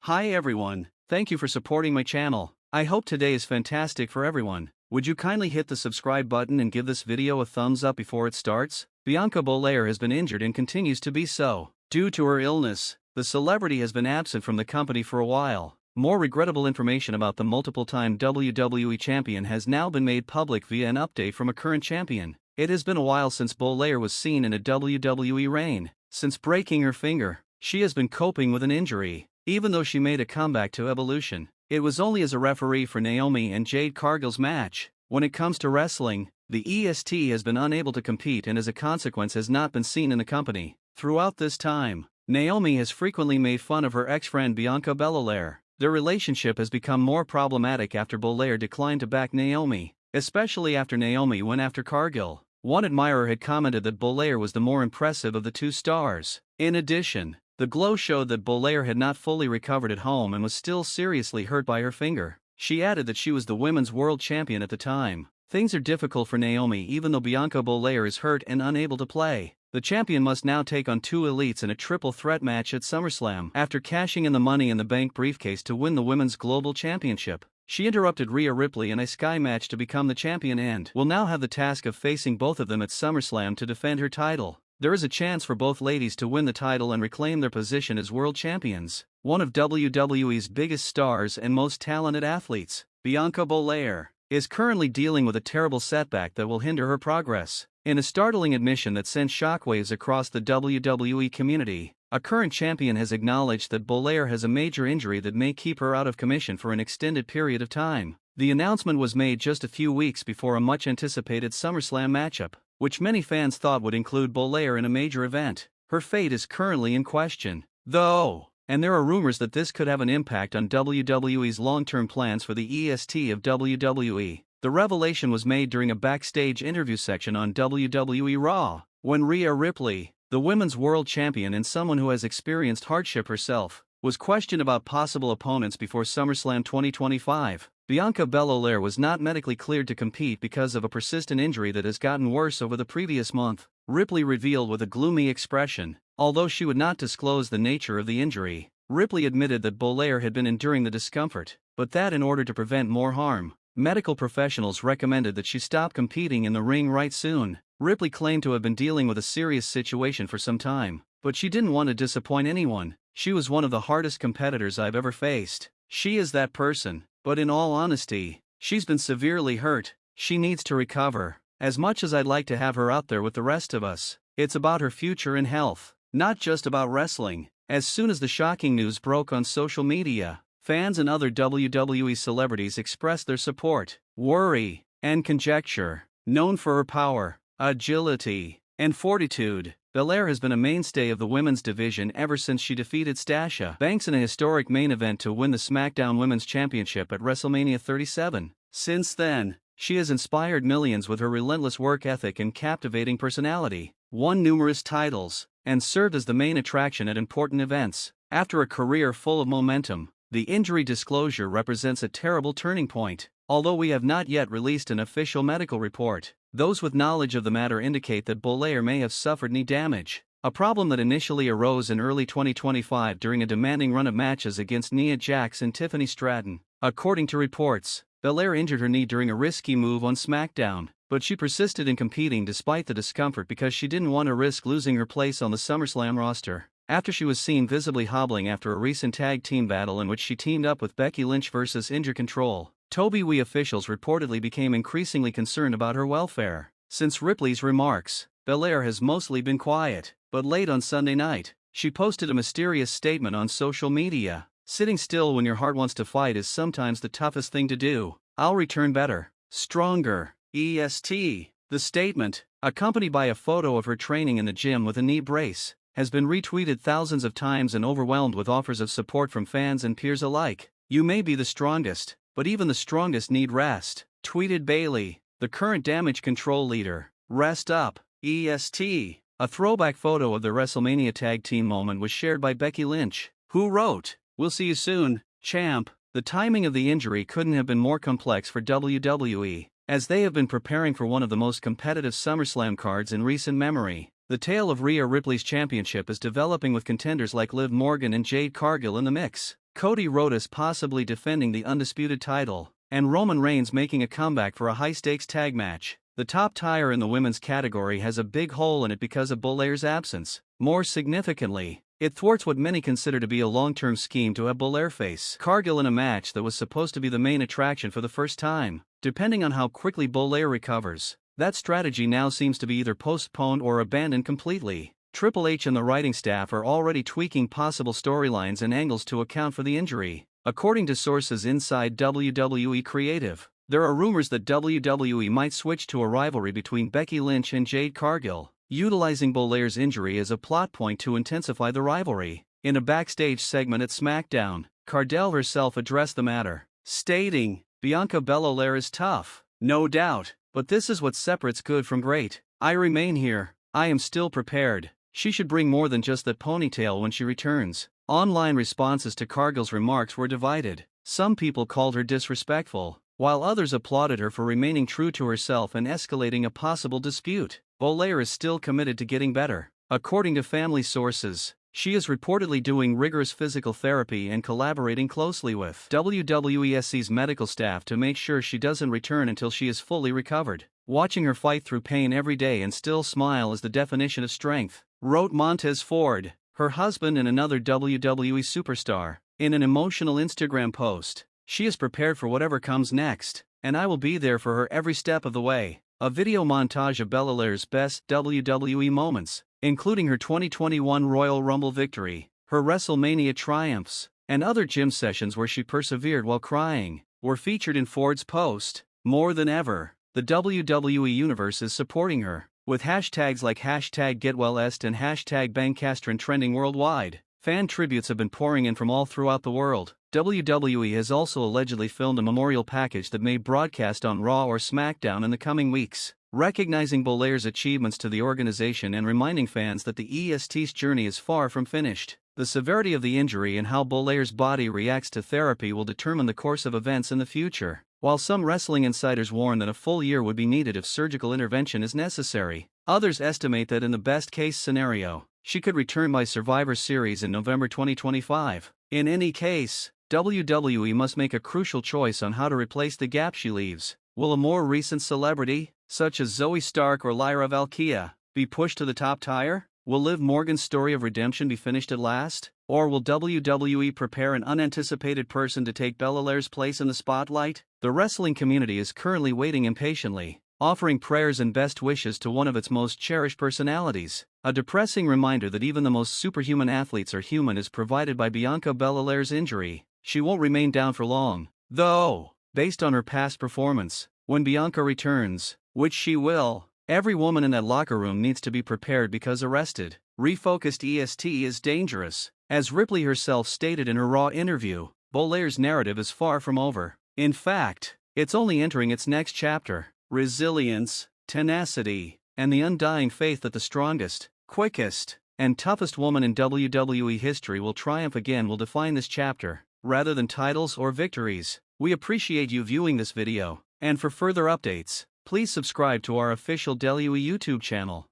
Hi everyone, thank you for supporting my channel. I hope today is fantastic for everyone. Would you kindly hit the subscribe button and give this video a thumbs up before it starts? Bianca Belair has been injured and continues to be so. Due to her illness, the celebrity has been absent from the company for a while. More regrettable information about the multiple-time WWE champion has now been made public via an update from a current champion. It has been a while since Belair was seen in a WWE ring. Since breaking her finger, she has been coping with an injury. Even though she made a comeback to Evolution, it was only as a referee for Naomi and Jade Cargill's match. When it comes to wrestling, the EST has been unable to compete and as a consequence has not been seen in the company. Throughout this time, Naomi has frequently made fun of her ex-friend Bianca Belair. Their relationship has become more problematic after Belair declined to back Naomi, especially after Naomi went after Cargill. One admirer had commented that Belair was the more impressive of the two stars. In addition, the Glow showed that Belair had not fully recovered at home and was still seriously hurt by her finger. She added that she was the women's world champion at the time. Things are difficult for Naomi even though Bianca Belair is hurt and unable to play. The champion must now take on two elites in a triple threat match at SummerSlam after cashing in the Money in the Bank briefcase to win the Women's Global Championship. She interrupted Rhea Ripley in a Sky match to become the champion and will now have the task of facing both of them at SummerSlam to defend her title. There is a chance for both ladies to win the title and reclaim their position as world champions. One of WWE's biggest stars and most talented athletes, Bianca Belair, is currently dealing with a terrible setback that will hinder her progress. In a startling admission that sent shockwaves across the WWE community, a current champion has acknowledged that Belair has a major injury that may keep her out of commission for an extended period of time. The announcement was made just a few weeks before a much-anticipated SummerSlam matchup, which many fans thought would include Belair in a major event. Her fate is currently in question, though, and there are rumors that this could have an impact on WWE's long-term plans for the EST of WWE. The revelation was made during a backstage interview section on WWE Raw, when Rhea Ripley, the women's world champion and someone who has experienced hardship herself, was questioned about possible opponents before SummerSlam 2025. Bianca Belair was not medically cleared to compete because of a persistent injury that has gotten worse over the previous month, Ripley revealed with a gloomy expression. Although she would not disclose the nature of the injury, Ripley admitted that Belair had been enduring the discomfort, but that in order to prevent more harm, medical professionals recommended that she stop competing in the ring right soon. Ripley claimed to have been dealing with a serious situation for some time, but she didn't want to disappoint anyone. She was one of the hardest competitors I've ever faced. She is that person. But in all honesty, she's been severely hurt. She needs to recover. As much as I'd like to have her out there with the rest of us, it's about her future and health, not just about wrestling. As soon as the shocking news broke on social media, fans and other WWE celebrities expressed their support, worry, and conjecture. Known for her power, agility, and fortitude, Belair has been a mainstay of the women's division ever since she defeated Sasha Banks in a historic main event to win the SmackDown Women's Championship at WrestleMania 37. Since then, she has inspired millions with her relentless work ethic and captivating personality, won numerous titles, and served as the main attraction at important events. After a career full of momentum, the injury disclosure represents a terrible turning point. Although we have not yet released an official medical report, those with knowledge of the matter indicate that Belair may have suffered knee damage, a problem that initially arose in early 2025 during a demanding run of matches against Nia Jax and Tiffany Stratton. According to reports, Belair injured her knee during a risky move on SmackDown, but she persisted in competing despite the discomfort because she didn't want to risk losing her place on the SummerSlam roster. After she was seen visibly hobbling after a recent tag team battle in which she teamed up with Becky Lynch versus Injury Control, WWE officials reportedly became increasingly concerned about her welfare. Since Ripley's remarks, Belair has mostly been quiet, but late on Sunday night, she posted a mysterious statement on social media. Sitting still when your heart wants to fight is sometimes the toughest thing to do. I'll return better, stronger, EST. The statement, accompanied by a photo of her training in the gym with a knee brace, has been retweeted thousands of times and overwhelmed with offers of support from fans and peers alike. You may be the strongest, but even the strongest need rest, tweeted Bayley, the current damage control leader. Rest up, EST. A throwback photo of the WrestleMania tag team moment was shared by Becky Lynch, who wrote, "We'll see you soon, champ." The timing of the injury couldn't have been more complex for WWE, as they have been preparing for one of the most competitive SummerSlam cards in recent memory. The tale of Rhea Ripley's championship is developing with contenders like Liv Morgan and Jade Cargill in the mix. Cody Rhodes possibly defending the undisputed title, and Roman Reigns making a comeback for a high-stakes tag match. The top tier in the women's category has a big hole in it because of Belair's absence. More significantly, it thwarts what many consider to be a long-term scheme to have Belair face Cargill in a match that was supposed to be the main attraction for the first time. Depending on how quickly Belair recovers, that strategy now seems to be either postponed or abandoned completely. Triple H and the writing staff are already tweaking possible storylines and angles to account for the injury. According to sources inside WWE Creative, there are rumors that WWE might switch to a rivalry between Becky Lynch and Jade Cargill, utilizing Belair's injury as a plot point to intensify the rivalry. In a backstage segment at SmackDown, Cargill herself addressed the matter, stating, "Bianca Belair is tough, no doubt, but this is what separates good from great. I remain here. I am still prepared. She should bring more than just that ponytail when she returns." Online responses to Cargill's remarks were divided. Some people called her disrespectful, while others applauded her for remaining true to herself and escalating a possible dispute. Belair is still committed to getting better. According to family sources, she is reportedly doing rigorous physical therapy and collaborating closely with WWE's medical staff to make sure she doesn't return until she is fully recovered. "Watching her fight through pain every day and still smile is the definition of strength," wrote Montez Ford, her husband and another WWE superstar, in an emotional Instagram post. "She is prepared for whatever comes next, and I will be there for her every step of the way." A video montage of Belair's best WWE moments, including her 2021 Royal Rumble victory, her WrestleMania triumphs, and other gym sessions where she persevered while crying, were featured in Ford's post. More than ever, the WWE Universe is supporting her, with hashtags like #GetWellEst and #BangCastron trending worldwide. Fan tributes have been pouring in from all throughout the world. WWE has also allegedly filmed a memorial package that may broadcast on Raw or SmackDown in the coming weeks, recognizing Belair's achievements to the organization and reminding fans that the EST's journey is far from finished. The severity of the injury and how Belair's body reacts to therapy will determine the course of events in the future. While some wrestling insiders warn that a full year would be needed if surgical intervention is necessary, others estimate that in the best-case scenario, she could return by Survivor Series in November 2025. In any case, WWE must make a crucial choice on how to replace the gap she leaves. Will a more recent celebrity, such as Zoe Stark or Lyra Valkyria, be pushed to the top tier? Will Liv Morgan's story of redemption be finished at last? Or will WWE prepare an unanticipated person to take Belair's place in the spotlight? The wrestling community is currently waiting impatiently, offering prayers and best wishes to one of its most cherished personalities. A depressing reminder that even the most superhuman athletes are human is provided by Bianca Belair's injury. She won't remain down for long, though, based on her past performance. When Bianca returns, which she will, every woman in that locker room needs to be prepared because arrested. Refocused EST is dangerous. As Ripley herself stated in her Raw interview, Belair's narrative is far from over. In fact, it's only entering its next chapter. Resilience, tenacity, and the undying faith that the strongest, quickest, and toughest woman in WWE history will triumph again will define this chapter, rather than titles or victories. We appreciate you viewing this video, and for further updates, please subscribe to our official WWE YouTube channel.